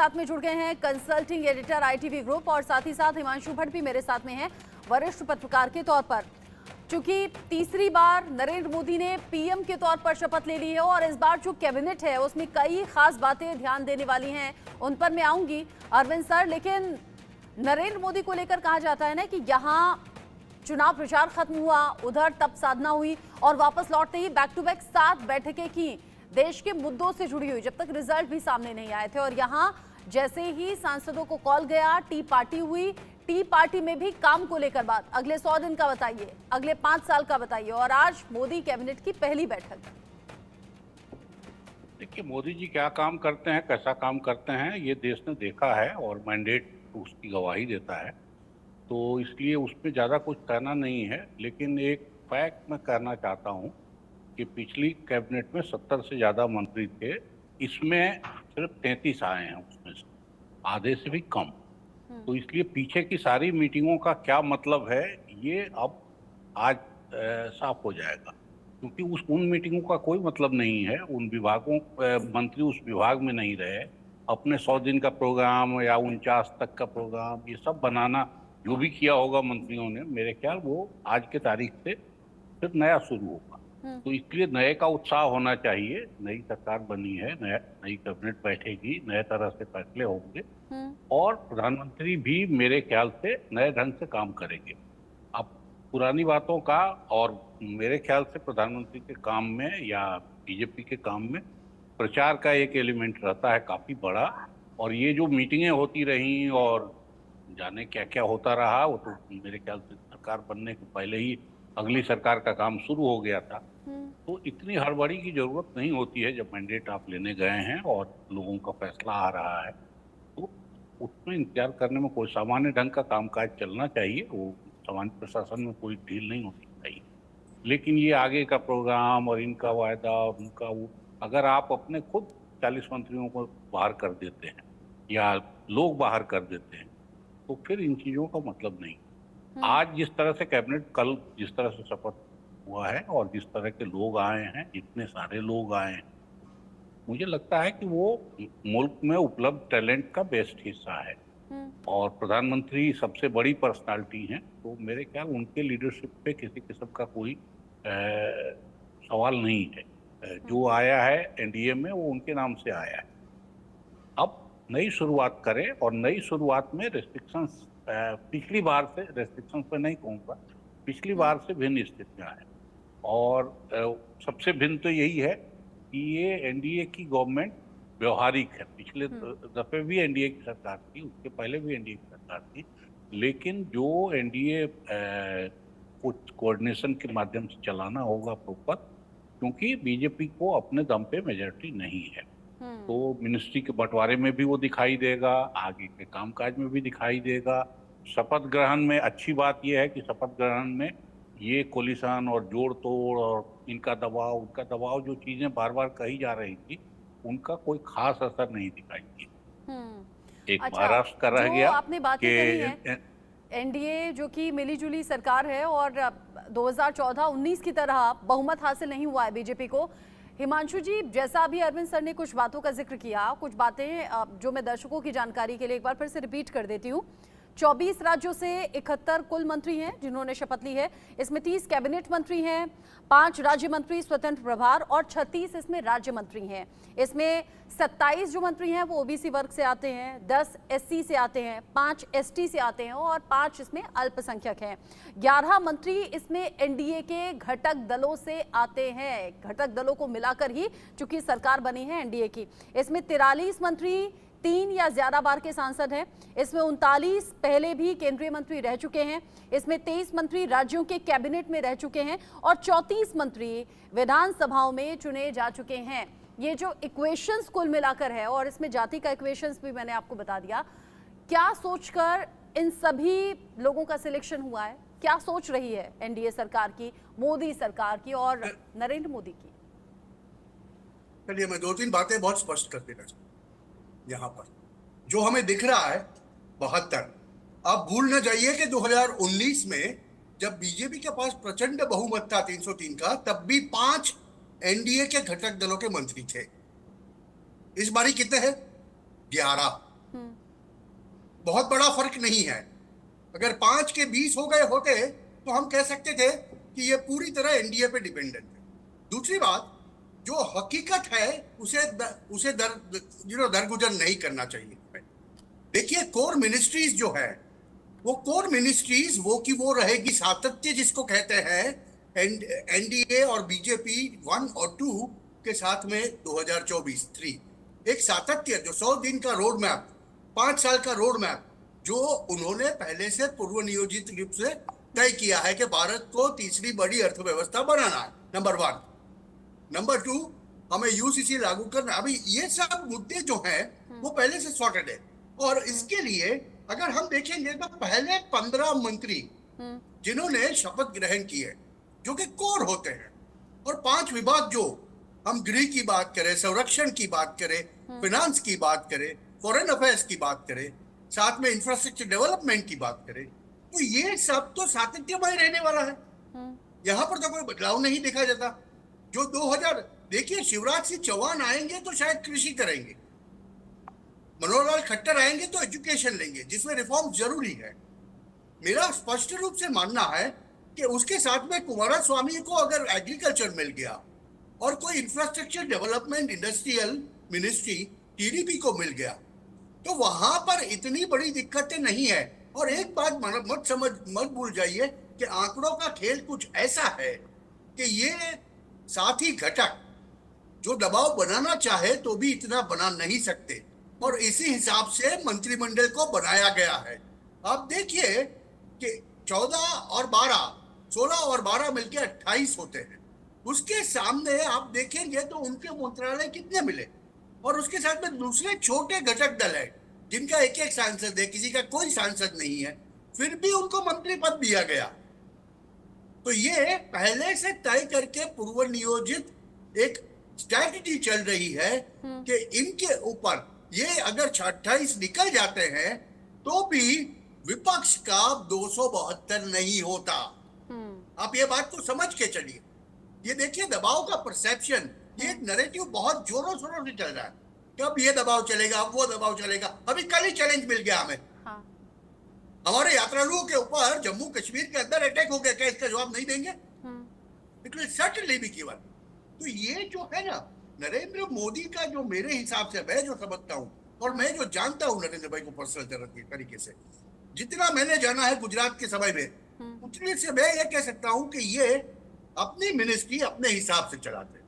साथ में जुड़ गए हैं कंसल्टिंग एडिटर आईटीवी ग्रुप और साथ ही साथ हिमांशु भट्ट भी मेरे साथ में हैं वरिष्ठ पत्रकार के तौर पर। चूंकि तीसरी बार नरेंद्र मोदी ने पीएम के तौर पर शपथ ले ली है और इस बार जो कैबिनेट है उसमें कई खास बातें ध्यान देने वाली हैं, उन पर मैं आऊंगी अरविंद सर। लेकिन नरेंद्र मोदी को लेकर कहा जाता है ना कि यहाँ चुनाव प्रचार खत्म हुआ, उधर तप साधना हुई और वापस लौटते ही बैक टू बैक 7 बैठकें की देश के मुद्दों से जुड़ी हुई, जब तक रिजल्ट भी सामने नहीं आए थे। और यहाँ जैसे ही सांसदों को कॉल गया, टी पार्टी हुई, टी पार्टी में भी काम को लेकर बात, अगले 100 दिन का बताइए, अगले 5 साल का बताइए, और आज मोदी कैबिनेट की पहली बैठक। देखिए, मोदी जी क्या काम करते हैं, कैसा काम करते हैं, ये देश ने देखा है और मैंडेट उसकी गवाही देता है, तो इसलिए उस पर ज़्यादा कुछ कहना नहीं है। लेकिन एक फैक्ट मैं कहना चाहता हूँ कि पिछली कैबिनेट में 70 से ज़्यादा मंत्री थे, इसमें सिर्फ 33 आए हैं, उसमें से आधे से भी कम। तो इसलिए पीछे की सारी मीटिंगों का क्या मतलब है, ये अब आज साफ हो जाएगा, क्योंकि उन मीटिंगों का कोई मतलब नहीं है। उन विभागों मंत्री उस विभाग में नहीं रहे, अपने 100 दिन का प्रोग्राम या 49 तक का प्रोग्राम, ये सब बनाना जो भी किया होगा मंत्रियों ने, मेरे ख्याल वो आज के तारीख से फिर नया शुरू होगा। तो इसलिए नए का उत्साह होना चाहिए। नई सरकार बनी है, नई कैबिनेट बैठेगी, नए तरह से फैसले होंगे और प्रधानमंत्री भी मेरे ख्याल से नए ढंग से काम करेंगे। अब पुरानी बातों का, और मेरे ख्याल से प्रधानमंत्री के काम में या बीजेपी के काम में प्रचार का एक एलिमेंट रहता है काफी बड़ा। और ये जो मीटिंगें होती रहीं और जाने क्या क्या होता रहा, वो तो मेरे ख्याल से सरकार बनने के पहले ही अगली सरकार का काम शुरू हो गया था। तो इतनी हड़बड़ी की जरूरत नहीं होती है जब मैंडेट आप लेने गए हैं और लोगों का फैसला आ रहा है, तो उसमें इंतजार करने में कोई सामान्य ढंग का कामकाज चलना चाहिए। वो सामान्य प्रशासन में कोई ढील नहीं होनी चाहिए। लेकिन ये आगे का प्रोग्राम और इनका वायदा, उनका वो, अगर आप अपने खुद 40 मंत्रियों को बाहर कर देते हैं या लोग बाहर कर देते हैं, तो फिर इन चीज़ों का मतलब नहीं। आज जिस तरह से कैबिनेट, कल जिस तरह से शपथ हुआ है और जिस तरह के लोग आए हैं, इतने सारे लोग आए हैं, मुझे लगता है कि वो मुल्क में उपलब्ध टैलेंट का बेस्ट हिस्सा है। और प्रधानमंत्री सबसे बड़ी पर्सनालिटी हैं, तो मेरे ख्याल उनके लीडरशिप पे किसी किस्म का कोई सवाल नहीं है। जो आया है एनडीए में, वो उनके नाम से आया है। अब नई शुरुआत करें, और नई शुरुआत में रेस्ट्रिक्शंस, पिछली बार से, रेस्ट्रिक्शंस पे नहीं कहूँगा, पिछली बार से भिन्न स्थितियाँ हैं। और सबसे भिन्न तो यही है कि ये एनडीए की गवर्नमेंट व्यवहारिक है। पिछले दफे भी एनडीए की सरकार थी, उसके पहले भी एनडीए की सरकार थी, लेकिन जो एनडीए कुछ कोऑर्डिनेशन के माध्यम से चलाना होगा प्रॉपर, क्योंकि बीजेपी को अपने दम पे मेजॉरिटी नहीं है, तो मिनिस्ट्री के बंटवारे में भी वो दिखाई देगा, आगे के कामकाज में भी दिखाई देगा। शपथ ग्रहण में अच्छी बात यह है कि शपथ ग्रहण में ये कोलिशन और जोड़ तोड़ और इनका दबाव, उनका दबाव, जो चीजें बार बार कही जा रही थी, उनका कोई खास असर नहीं दिखाई दिया। एक महाराष्ट्र का रह गया। आपने बातें कही है, एनडीए जो कि मिलीजुली सरकार है और 2014-19 की तरह बहुमत हासिल नहीं हुआ है बीजेपी को। हिमांशु जी, जैसा अभी अरविंद सर ने कुछ बातों का जिक्र किया, कुछ बातें जो मैं दर्शकों की जानकारी के लिए एक बार फिर से रिपीट कर देती हूँ। 24 राज्यों से 71 कुल मंत्री हैं जिन्होंने शपथ ली है। इसमें 30 कैबिनेट मंत्री हैं, 5 राज्य मंत्री स्वतंत्र प्रभार और 36 इसमें राज्य मंत्री हैं। इसमें 27 जो मंत्री हैं वो ओबीसी वर्ग से आते हैं, 10 एससी से आते हैं, 5 एसटी से आते हैं और 5 इसमें अल्पसंख्यक हैं। 11 मंत्री इसमें एनडीए के घटक दलों से आते हैं। घटक दलों को मिलाकर ही चूंकि सरकार बनी है एनडीए की। इसमें 43 मंत्री 3 या ज्यादा बार के सांसद हैं। इसमें 39 पहले भी केंद्रीय मंत्री रह चुके हैं। इसमें 23 मंत्री राज्यों के कैबिनेट में रह चुके हैं और 34 मंत्री विधानसभाओं में चुने जा चुके हैं। ये जो इक्वेशंस कुल मिलाकर है, और इसमें जाति का इक्वेशंस भी मैंने आपको बता दिया, क्या सोचकर इन सभी लोगों का सिलेक्शन हुआ है? क्या सोच रही है एनडीए सरकार की, मोदी सरकार की और नरेंद्र मोदी की? चलिए, मैं 2-3 बातें बहुत स्पष्ट कर देना चाहूँ। यहाँ पर जो हमें दिख रहा है 72, आप भूल न जाइए कि 2019 में जब बीजेपी के पास प्रचंड बहुमत था 303 का, तब भी 5 एनडीए के घटक दलों के मंत्री थे। इस बारी कितने हैं? 11। बहुत बड़ा फर्क नहीं है। अगर 5 के 20 हो गए होते तो हम कह सकते थे कि ये पूरी तरह एनडीए पे डिपेंडेंट है। दूसरी बात, जो हकीकत है उसे दरगुजर नहीं करना चाहिए। देखिए, कोर मिनिस्ट्रीज जो है, वो कोर मिनिस्ट्रीज वो रहेगी सातत्य जिसको कहते हैं एनडीए और बीजेपी 1 और 2 के साथ में 2024-3 एक सातत्य, जो 100 दिन का रोड मैप, 5 साल का रोड मैप जो उन्होंने पहले से पूर्व नियोजित रूप से तय किया है कि भारत को तीसरी बड़ी अर्थव्यवस्था बनाना है, नंबर 1। नंबर 2, हमें यूसीसी लागू करना। अभी ये सब मुद्दे जो हैं वो पहले से सॉर्टेड है। और इसके लिए अगर हम देखेंगे तो पहले 15 मंत्री जिन्होंने शपथ ग्रहण की है, जो कि कोर होते हैं, और 5 विभाग, जो हम गृह की बात करें, संरक्षण की बात करें, फिनांस की बात करें, फॉरेन अफेयर्स की बात करें, साथ में इंफ्रास्ट्रक्चर डेवलपमेंट की बात करें, तो ये सब तो सातत्यमय रहने वाला है। यहाँ पर तो कोई बदलाव नहीं देखा जाता। जो 2000, देखिए, शिवराज सिंह चौहान आएंगे तो शायद कृषि करेंगे, मनोहर लाल खट्टर आएंगे तो एजुकेशन लेंगे, जिसमें रिफॉर्म जरूरी है। मेरा स्पष्ट रूप से मानना है कि उसके साथ में कुमारस्वामी को अगर एग्रीकल्चर मिल गया और कोई infrastructure development industrial ministry TDP को मिल गया, तो वहां पर इतनी बड़ी दिक्कतें नहीं है। और एक बात मत भूल जाइए कि आंकड़ों का खेल कुछ ऐसा है कि ये साथी घटक जो दबाव बनाना चाहे तो भी इतना बना नहीं सकते, और इसी हिसाब से मंत्रिमंडल को बनाया गया है। आप देखिए कि 14 और 12, 16 और 12 मिलकर 28 होते हैं। उसके सामने आप देखेंगे तो उनके मंत्रालय कितने मिले, और उसके साथ में दूसरे छोटे घटक दल है जिनका एक एक सांसद है, किसी का कोई सांसद नहीं है, फिर भी उनको मंत्री पद दिया गया। तो ये पहले से तय करके पूर्व नियोजित एक स्ट्रैटेजी चल रही है कि इनके ऊपर ये अगर 28 निकल जाते हैं तो भी विपक्ष का 272 नहीं होता। आप ये बात को समझ के चलिए। ये देखिए, दबाव का परसेप्शन, ये नैरेटिव बहुत जोरों शोरों से चल रहा है कि अब ये दबाव चलेगा, अब वो दबाव चलेगा। अभी कल ही चैलेंज मिल गया हमें। हमारे यात्रालुओं के ऊपर जम्मू कश्मीर के अंदर अटैक हो गया, क्या इसका जवाब नहीं देंगे? It will certainly be given. तो ये जो है ना, नरेंद्र मोदी का, जो मेरे हिसाब से मैं जो समझता हूँ और मैं जो जानता हूँ नरेंद्र भाई को पर्सनल तरीके से, जितना मैंने जाना है गुजरात के समय में, उतने से मैं ये कह सकता हूँ कि ये अपनी मिनिस्ट्री अपने हिसाब से चलाते हैं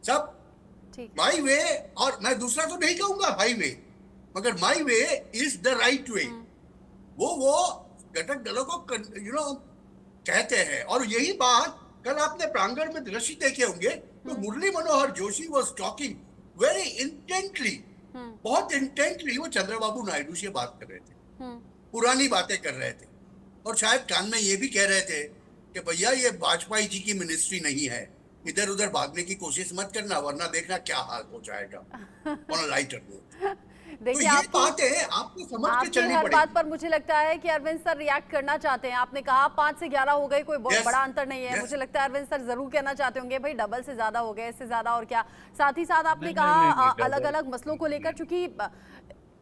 सब, माई वे। और मैं दूसरा तो नहीं कहूंगा भाई वे, मगर my way is the right way. वो घटक दलों को कहते हैं। और यही बात कल आपने प्रांगण में दृश्य देखे होंगे तो Murli Manohar Joshi was talking very intently, बहुत इंटेंटली वो चंद्रबाबू नायडू से बात कर रहे थे, पुरानी बातें कर रहे थे, और शायद कान में ये भी कह रहे थे कि भैया ये वाजपेयी जी की मिनिस्ट्री नहीं है, इधर उधर भागने की कोशिश मत करना, वरना देखना क्या हाल हो जाएगा। On a lighter note. देखिए, तो आपको समझ के चलनी हर पड़ेगी। बात पर मुझे लगता है कि अरविंद सर रिएक्ट करना चाहते हैं। आपने कहा 5 से 11 हो गए, कोई बहुत बड़ा अंतर नहीं है। मुझे लगता है अरविंद सर जरूर कहना चाहते होंगे भाई डबल से ज्यादा हो गए, इससे ज्यादा और क्या। साथ ही साथ आपने कहा अलग अलग मसलों को लेकर, चूंकि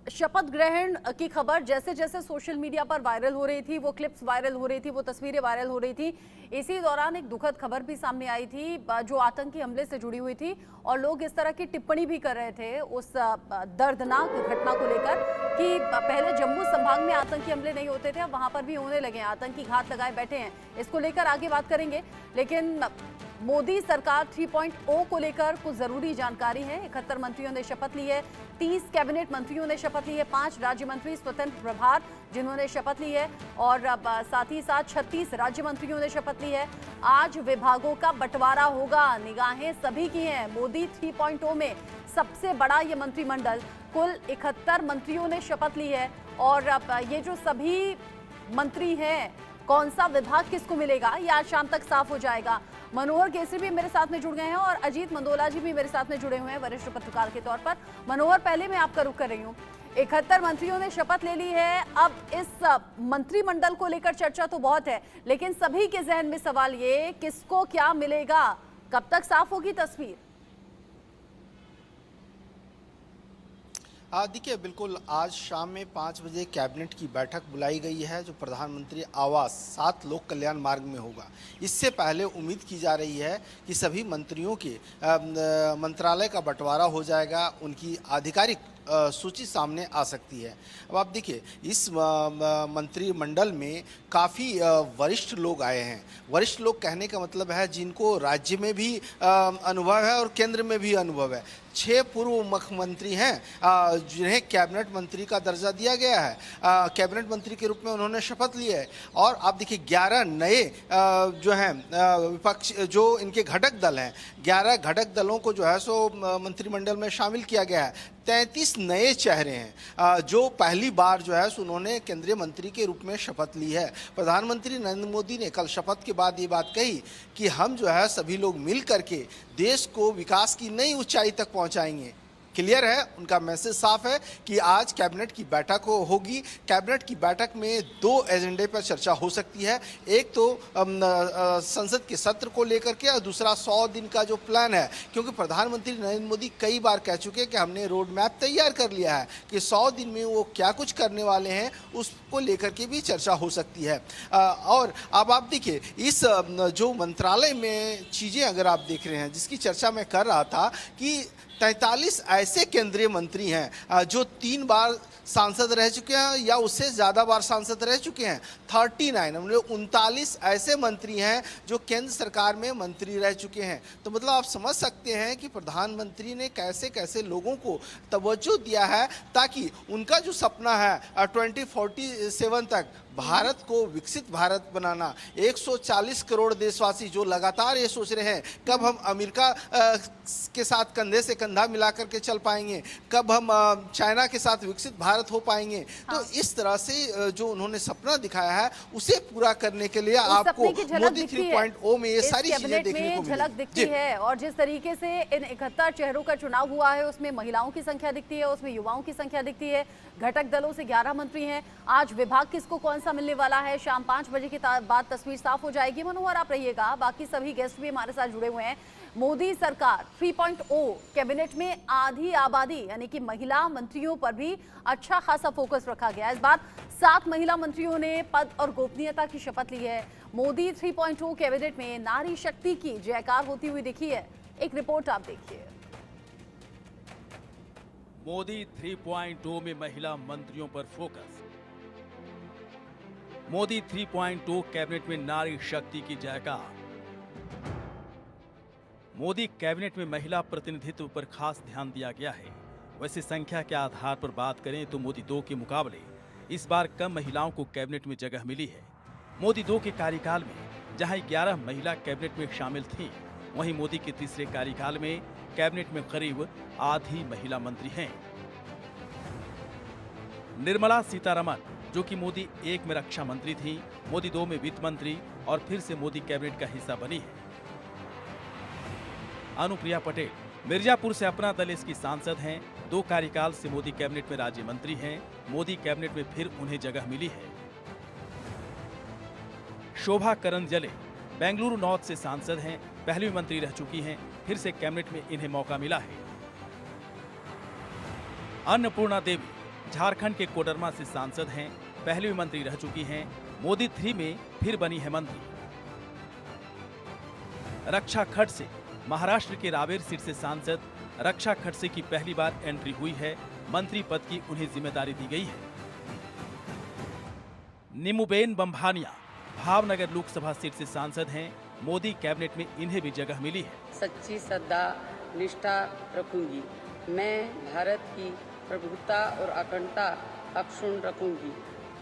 शपथ ग्रहण की खबर जैसे जैसे सोशल मीडिया पर वायरल हो रही थी, वो क्लिप्स वायरल हो रही थी, वो तस्वीरें वायरल हो रही थी, इसी दौरान एक दुखद खबर भी सामने आई थी जो आतंकी हमले से जुड़ी हुई थी, और लोग इस तरह की टिप्पणी भी कर रहे थे उस दर्दनाक घटना को लेकर कि पहले जम्मू संभाग में आतंकी हमले नहीं होते थे, अब वहां पर भी होने लगे, आतंकी घात लगाए बैठे हैं। इसको लेकर आगे बात करेंगे, लेकिन मोदी सरकार 3.0 को लेकर कुछ जरूरी जानकारी है। 71 मंत्रियों ने शपथ ली है, 30 कैबिनेट मंत्रियों ने शपथ ली है, 5 राज्य मंत्री स्वतंत्र प्रभार जिन्होंने शपथ ली है, और साथ ही साथ 36 राज्य मंत्रियों ने शपथ ली है। आज विभागों का बंटवारा होगा, निगाहें सभी की हैं। मोदी 3.0 में सबसे बड़ा ये मंत्रिमंडल, कुल 71 मंत्रियों ने शपथ ली है, और ये जो सभी मंत्री हैं, कौन सा विभाग किसको मिलेगा ये आज शाम तक साफ हो जाएगा। मनोहर केसरी भी मेरे साथ में जुड़ गए हैं और अजीत मंडोला जी भी मेरे साथ में जुड़े हुए हैं वरिष्ठ पत्रकार के तौर पर। मनोहर, पहले मैं आपका रुख कर रही हूँ, 71 मंत्रियों ने शपथ ले ली है। अब इस मंत्रिमंडल को लेकर चर्चा तो बहुत है, लेकिन सभी के जहन में सवाल ये, किसको क्या मिलेगा, कब तक साफ होगी तस्वीर? देखिए, बिल्कुल आज शाम में 5 बजे कैबिनेट की बैठक बुलाई गई है जो प्रधानमंत्री आवास 7 लोक कल्याण मार्ग में होगा। इससे पहले उम्मीद की जा रही है कि सभी मंत्रियों के मंत्रालय का बंटवारा हो जाएगा, उनकी आधिकारिक सूची सामने आ सकती है। अब आप देखिए, इस मंत्रिमंडल में काफ़ी वरिष्ठ लोग आए हैं। वरिष्ठ लोग कहने का मतलब है जिनको राज्य में भी अनुभव है और केंद्र में भी अनुभव है। 6 पूर्व मुख्यमंत्री हैं जिन्हें कैबिनेट मंत्री का दर्जा दिया गया है। कैबिनेट मंत्री के रूप में उन्होंने शपथ ली है। और आप देखिए 11 नए जो हैं विपक्ष जो इनके घटक दल हैं, 11 घटक दलों को जो है सो मंत्रिमंडल में शामिल किया गया है। 33 नए चेहरे हैं जो पहली बार जो है उन्होंने केंद्रीय मंत्री के रूप में शपथ ली है। प्रधानमंत्री नरेंद्र मोदी ने कल शपथ के बाद ये बात कही कि हम जो है सभी लोग मिल करके देश को विकास की नई ऊंचाई तक पहुंचाएंगे। क्लियर है, उनका मैसेज साफ है कि आज कैबिनेट की बैठक होगी। कैबिनेट की बैठक में 2 एजेंडे पर चर्चा हो सकती है। एक तो संसद के सत्र को लेकर के और दूसरा 100 दिन का जो प्लान है, क्योंकि प्रधानमंत्री नरेंद्र मोदी कई बार कह चुके हैं कि हमने रोड मैप तैयार कर लिया है कि 100 दिन में वो क्या कुछ करने वाले हैं, उसको लेकर के भी चर्चा हो सकती है। और अब आप देखिए, इस जो मंत्रालय में चीज़ें अगर आप देख रहे हैं, जिसकी चर्चा मैं कर रहा था कि 43 ऐसे केंद्रीय मंत्री हैं जो 3 बार सांसद रह चुके हैं या उससे ज़्यादा बार सांसद रह चुके हैं। 39 मतलब 39 ऐसे मंत्री हैं जो केंद्र सरकार में मंत्री रह चुके हैं। तो मतलब आप समझ सकते हैं कि प्रधानमंत्री ने कैसे कैसे लोगों को तवज्जो दिया है ताकि उनका जो सपना है 2047 तक भारत को विकसित भारत बनाना। 140 करोड़ देशवासी जो लगातार ये सोच रहे हैं कब हम अमेरिका के साथ कंधे से कंधा मिलाकर के चल पाएंगे, कब हम चाइना के साथ विकसित भारत हो पाएंगे। हाँ। तो इस तरह से जो उन्होंने सपना दिखाया है उसे पूरा करने के लिए आपको मोदी 3.0 में ये सारी चीजें देखने को झलक दिखती है। और जिस तरीके से इन 71 चेहरों का चुनाव हुआ है उसमें महिलाओं की संख्या दिखती है, उसमें युवाओं की संख्या दिखती है। घटक दलों से 11 मंत्री हैं। आज विभाग किसको कौन सा मिलने वाला है, शाम 5 बजे के बाद तस्वीर साफ हो जाएगी। मनोहर आप रहिएगा, बाकी सभी गेस्ट भी हमारे साथ जुड़े हुए हैं। मोदी सरकार 3.0 कैबिनेट में आधी आबादी यानी कि महिला मंत्रियों पर भी अच्छा खासा फोकस रखा गया। इस बार 7 महिला मंत्रियों ने पद और गोपनीयता की शपथ ली है। मोदी 3.0 कैबिनेट में नारी शक्ति की जयकार होती हुई दिखी है। एक रिपोर्ट आप देखिए। मोदी 3.0 में महिला मंत्रियों पर फोकस। मोदी 3.0 कैबिनेट में नारी शक्ति की जयकार। मोदी कैबिनेट में महिला प्रतिनिधित्व पर खास ध्यान दिया गया है। वैसे संख्या के आधार पर बात करें तो मोदी 2 के मुकाबले इस बार कम महिलाओं को कैबिनेट में जगह मिली है। मोदी 2 के कार्यकाल में जहां 11 महिला कैबिनेट में शामिल थीं, वहीं मोदी के तीसरे कार्यकाल में कैबिनेट में करीब आधी महिला मंत्री हैं। निर्मला सीतारमण जो कि मोदी 1 में रक्षा मंत्री थी, मोदी 2 में वित्त मंत्री और फिर से मोदी कैबिनेट का हिस्सा बनी है। अनुप्रिया पटेल मिर्जापुर से अपना दल इसकी सांसद हैं। 2 कार्यकाल से मोदी कैबिनेट में राज्य मंत्री हैं। मोदी कैबिनेट में फिर उन्हें जगह मिली है। शोभा करंजले बेंगलुरु नॉर्थ से सांसद हैं, पहली मंत्री रह चुकी हैं, फिर से कैबिनेट में इन्हें मौका मिला है। अन्नपूर्णा देवी झारखंड के कोडरमा से सांसद हैं, पहली मंत्री रह चुकी हैं, मोदी 3 में फिर बनी है मंत्री। रक्षा खड से महाराष्ट्र के रावेर सीट से सांसद, रक्षा खडसे की पहली बार एंट्री हुई है, मंत्री पद की उन्हें जिम्मेदारी दी गई है। नीमूबेन बम्भानिया भावनगर लोकसभा सीट से सांसद हैं, मोदी कैबिनेट में इन्हें भी जगह मिली है। सच्ची श्रद्धा निष्ठा रखूंगी, मैं भारत की प्रभुता और अखंडता अक्षुण्ण रखूंगी।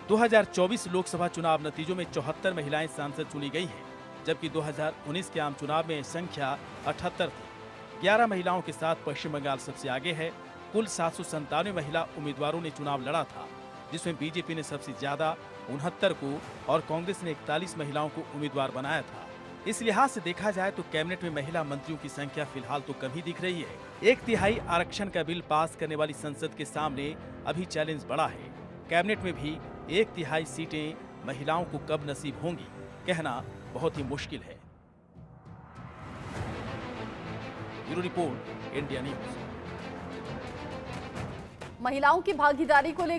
2024 लोकसभा चुनाव नतीजों में 74 महिलाएं सांसद चुनी गई हैं, जबकि 2019 के आम चुनाव में संख्या 78 थी। 11 महिलाओं के साथ पश्चिम बंगाल सबसे आगे है। कुल 797 महिला उम्मीदवारों ने चुनाव लड़ा था, जिसमें बीजेपी ने सबसे ज्यादा 69 को और कांग्रेस ने 41 महिलाओं को उम्मीदवार बनाया था। इस लिहाज से देखा जाए तो कैबिनेट में महिला मंत्रियों की संख्या फिलहाल तो कम ही दिख रही है। 1/3 आरक्षण का बिल पास करने वाली संसद के सामने अभी चैलेंज बड़ा है। कैबिनेट में भी 1/3 सीटें महिलाओं को कब नसीब होंगी, कहना बहुत ही मुश्किल है। Bureau report, India news. महिलाओं की भागीदारी को लेकर